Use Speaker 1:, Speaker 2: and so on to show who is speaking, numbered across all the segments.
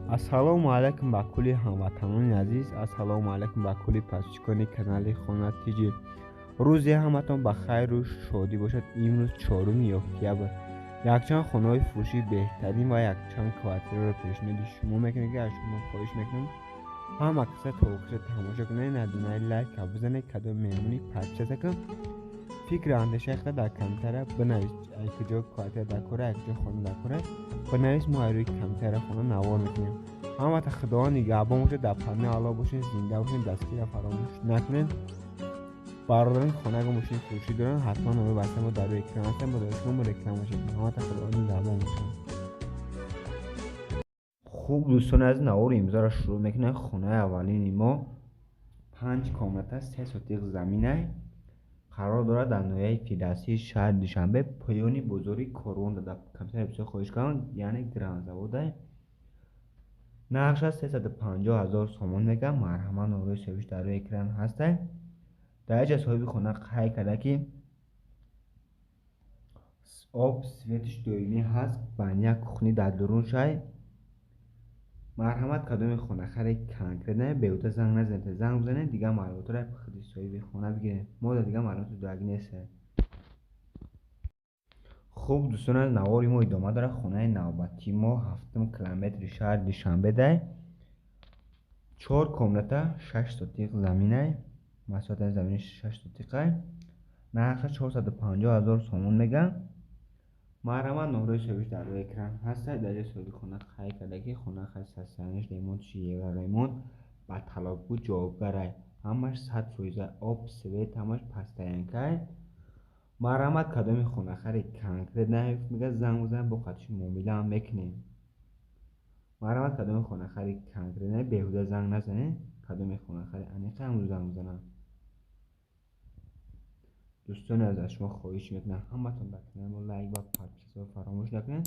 Speaker 1: Assalomu alaykum ба кулли ҳамватанони азиз. Ассалому алайкум ба кулли подписчикони канали Хона ТЖ. рӯзи ҳаматон ба хайру шодӣ бошад. имрӯз 4 октябр якчанд хонаҳои фурӯшии беҳтарин ва якчанд квартираро пешниҳоди шумо мекунем ки аз шумо хоҳиш мекунам ҳама каса то оқиша тамошо кунед, надонаи лайка бизанед, кадом меҳмони подписатся кун фикри андеша хата дар комментария бинавис. якҷо квартира дар кора, якҷо хона дар кора бинавис. мо аз рӯи комментария хона навор мекунем. ҳамата худованд нигаҳбон бошад, дар панни аъло бошед, зинда бошед, дастгира фаромӯш накунед. бародарони хонаго мошини фурӯшӣ доранд, ҳатман номи ватсап мо дар рӯи экран ҳастанд, бо дастгоҳ реклама шавед. ҳамата худованд нигаҳбон бошанд. хуб дӯстони азиз, навори имрӯзро шурӯъ мекунем. хонаи аввалини мо 5 комната 3 сотиқ заминай қарор дорад дар ноҳияи фирдавсии шаҳри душанбе, поёни бозори Корвон. дар комментария бисёр хоҳиш кардам, яъне гранзаводай. нақша 350,000 сомон мегӯяд. марҳамат номерои соҳибиш дар рӯи экран ҳастад. дар ҷа соҳиби хона қайд карда ки об светиш доимӣ ҳаст. бания кухни дар дурун шай. марҳамат кадоми хонахари конкретне беҳуда занг назанед. занг бизанед дигар маълумотро худи соҳиби хона бигиред. мо дар дигар маълумоти дураги нест. хуб дӯстони азиз, навори мо идома дорад. хонаи навбатии мо 7 километри шаҳри душанбе дай 4 комната 6 сотиқ заминай. масоҳати замини 6 сотиқай. нархи 450,000 сомон мегӯяд. марҳамат номерои соҳибиш дар рӯи экран ҳастад. дар ҷои соҳиби хона қайд карда ки хона хасасаниш ремонтши евроремонт ба талабгӯ ҷавобгарай. ҳамаш 100% об свет ҳамаш пастаянкай. марҳамат кадоми хонахари конкрет мегӯяд занг бизанед, бо қатиши муомила ҳам мекунем. марҳамат кадоми хонахари конкрет беҳуда занг назанед. кадоми хонахари аниқа ҳам занг бизанам. дӯстони азиз, аз шумо хоҳиш мекунам ҳаматон дар канали мо лайк ва подписатсо фаромӯш накунед.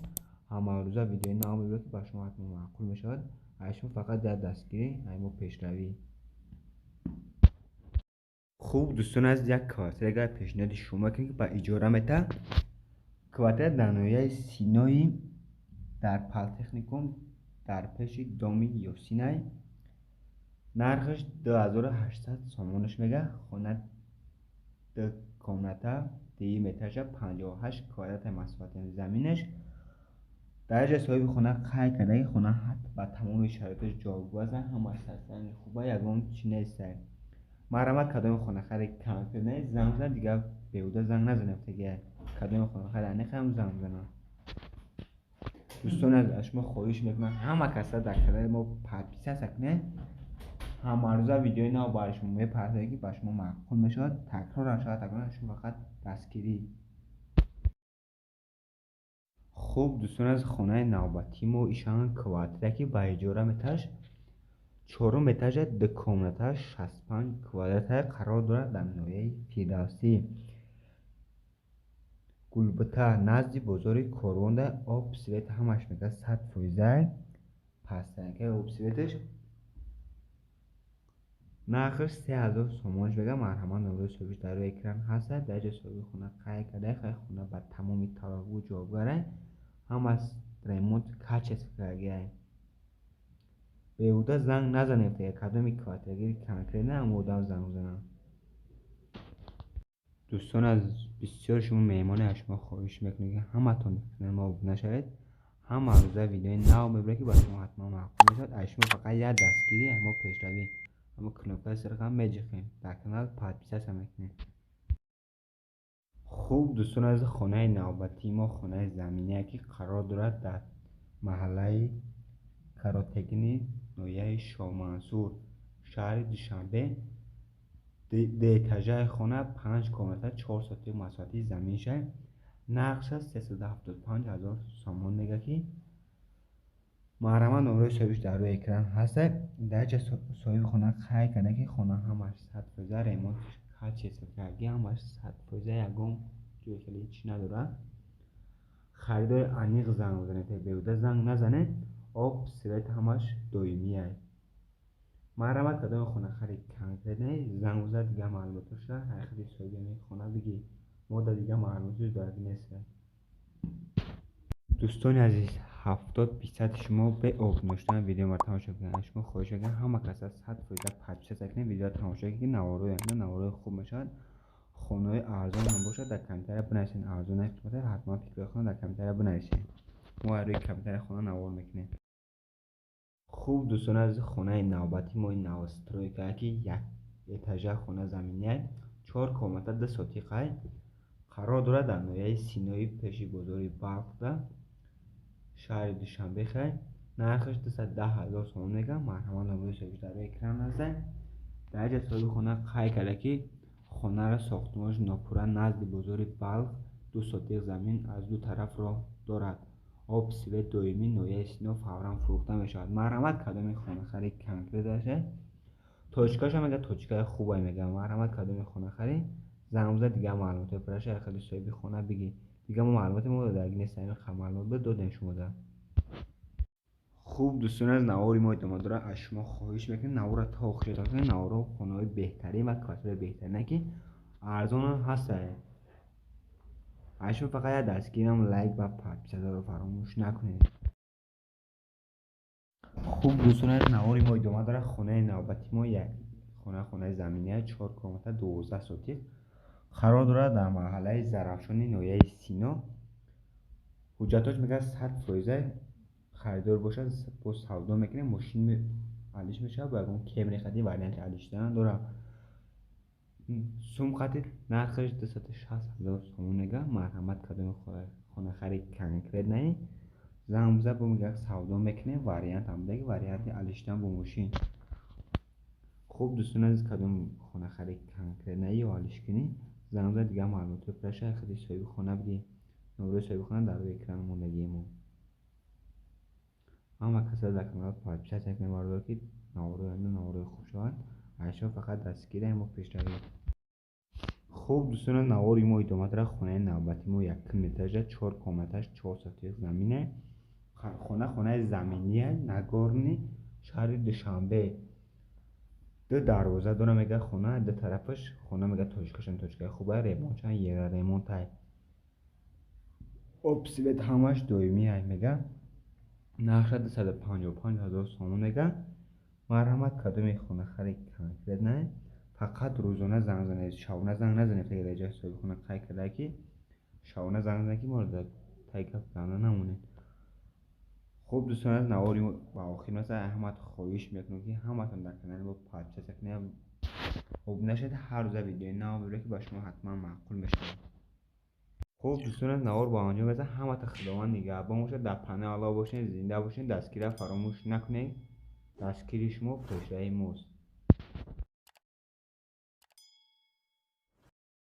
Speaker 1: ҳама рӯза видеои нав мебиёд ки ба шумо ҳатман маъқул мешавад. аз шумо фақат дар дастгирӣ аз мо пешравӣ. хуб дӯстони азиз, як квартираga пешниҳоди шумо мекунем ки ба иҷора метавад. квартира дар ноҳияи Синои дар политехникум дар пеши доми Ёсинай. нархиш 2800 сомонаш мегӯяд. хона 2 комната 2 метража 58 квадрата масоҳати заминаш. дар ҷа соҳиби хона қайд карда ки хона ба тамоми шароиташ ҷавобгӯ аст. ҳамаш састани хуба, ягон чӣ нест. марҳамат кадоми хонахари конкрет нест занг бизанед, дигар беҳуда занг назанед. кадоми хонахари аниқа ҳам занг бизанам. дӯстони азиз, аз шумо хоҳиш мекунам ҳама каса дар канали мо подписатсия кунед. ҳама рӯза видеои нав барои шумо мепарварем ки ба шумо маъқул мешавад. такрор шавад такрор, шумо фақат дастгирӣ. хуб дӯстони азиз, хонаи навбатии мо ишан квартира ки ба иҷора метавад. 4 этажа 2 комната 65 квадрата қарор дорад дар ноҳияи фирдавсӣ гулбута назди бозори Корвонда. об свет ҳамаш мегӯяд 100%. пастянкаи об светаш. нархиш 3000 сомонаш мегӯяд. марҳамат номерои соҳибиш дар рӯи экран ҳастад. дар ҷои соҳиби хона қайд карда хона ба тамоми талабгӯ ҷавобгарай. ҳамаш ремонт качество кардагиай. беҳуда занг назанед. кадоми квартирагири конкрет ҳамодам занг бизанам. дӯстони азиз, бисёр шумо меҳмоне, аз шумо хоҳиш мекунем ки ҳаматон канали мо обуна шавед. ҳама рӯза видеои нав мебарем ки ба шумо ҳатман маъқул мешавад. аз шумо фақат як дастгирӣ, аз мо пешравӣ. ҳама кнопкаи сироқам меҷиқем, дар канал подписатсия мекунем. хуб дӯстони азиз, хонаи навбатии мо хонаи заминае ки қарор дорад дар маҳаллаи каротегини ноҳияи Шоҳмансур шаҳри душанбе. 2 этажаи хона 5 комната 4 сотиқ масоҳати заминшай. нархша 375,000 сомон мегӯяд ки марҳамат номерои соҳибиш дар рӯи экран ҳастад. дар ҷа соҳиби хона қайд карда ки хона ҳамаш 100% ремонтиш качество кардаги, ҳамаш 100%, ягон ҷои хеле чӣ надорад. харидори аниқ занг бизанед, беҳуда занг назанед. об свет ҳамаш доимияй. марҳамат кадоми хонахари конкрет занг бизанед, дигар маълумотошро аз худи соҳиби хона бигир. мо дар дигар маълумоти дураги нест. دوستان عزیز 70% شما به آب نوشتن ویدیو ما تماشا کردن. شما خواهش می‌کنم همه کس از 100% پادشاه تکنه ویدیو تماشا کنید. نوارو نوارو خوب میشد. خونه ارزان هم باشه در کمتر بنویسین. ارزان قیمت حتما فکر کنید در کمتر بنویسین. ما روی کمتر خونه نوار میکنیم. خوب دوستان عزیز خونه نوبتی ما این نوستروی که یک اتاج خونه زمینی 4 کامنت 2 ساتیقه قرار دارد در نویه سینایی پیشی گذاری برق شهر دوشنبه خیلی نرخش 210,000 سوم میگم. مرحمت نموده شویش در روی اکران هستن. در جا صاحب خونه قای کرده که خونه را ساختمانش ناپورا نزد بازار بلخ 2 ساتیق زمین از دو طرف را دارد. آب سیل دویمی نویه سینا فورا فروخته میشود. مرحمت کدام خانه خرید کنکریت داشته توچکاش هم میگه توچکای خوبه میگه. مرحمت کدام خانه خرید زنگ دیگه معلومات پرش خیلی صاحب خونه بگی دیگه ما معلومات ما در نیست همین معلومات به دادن شما ده. خوب دوستان از نواری ما ادامه داره. از شما خواهش میکنم نوار تا آخر تا کنید. نوار خونه های بهتری و کاتر بهتری نه که ارزان هست. از شما فقط دستگیرم لایک و پادشاه رو فراموش نکنید. خوب دوستان از نواری ما ادامه داره. خونه نوبتی ما یک خونه زمینی 4 کامنت 12 ساتیق قرار دارد در محله زرافشانی نویه سینا. حجتاش میگه 100% خریدار باشد با سودا میکنه ماشین علیش میشه و اون کمری خدی وریانت علیش دارن داره. سوم خطی نرخش 260,000 سوم نگه. مرحمت کدام خونه خرید کنکریت نه زنگ با میگه سودا میکنه وریانت هم دیگه وریانت علیشتن با ماشین. خوب دوستان از کدام خونه خرید کنکریت نه یا علیش کنی زنگ دیگه معلومات پرشه خیلی صاحب خونه بگی نمره صاحب خونه در روی اکران موندگی ما. اما کسی در کانال پادشاه تکنه مارد که نواره خوب شد عشا فقط دستگیره ما پیش روید. خوب دوستان نواری ما ادامه داره. خونه نوبتی ما یک متر 4 کامنتش 4 ساتیق زمینه. خونه زمینیه نگارنی شهر دوشنبه 2 دروازه داره میگه. خونه دو طرفش خونه میگه توچکاشن توچکای خوبه ریمون چند یه ریمون تای اپسیلت همش دویمی میگه. نقشه 255,000 سوم میگه. مرحمت کدام خونه خرید کنکریت نه فقط روزانه زنگ زنید شبانه زنگ نزنید تا یه جای صاحب خونه قای کرده که شبانه زنگ زنید که مورد تایکف زنده نمونید. خوب دوستان از نواری و آخر مثل احمد خواهش میکنم که همتون در کانال با پادشاه تکنه خوب نشد هر روز ویدیو نو ببینید که با شما حتما معقول میشه. خوب دوستان از نوار با آنجا مثل همت خداوند نگهبان باشه در پناه الله باشین زنده باشین. دستگیره فراموش نکنید. دستگیری شما پشت موست.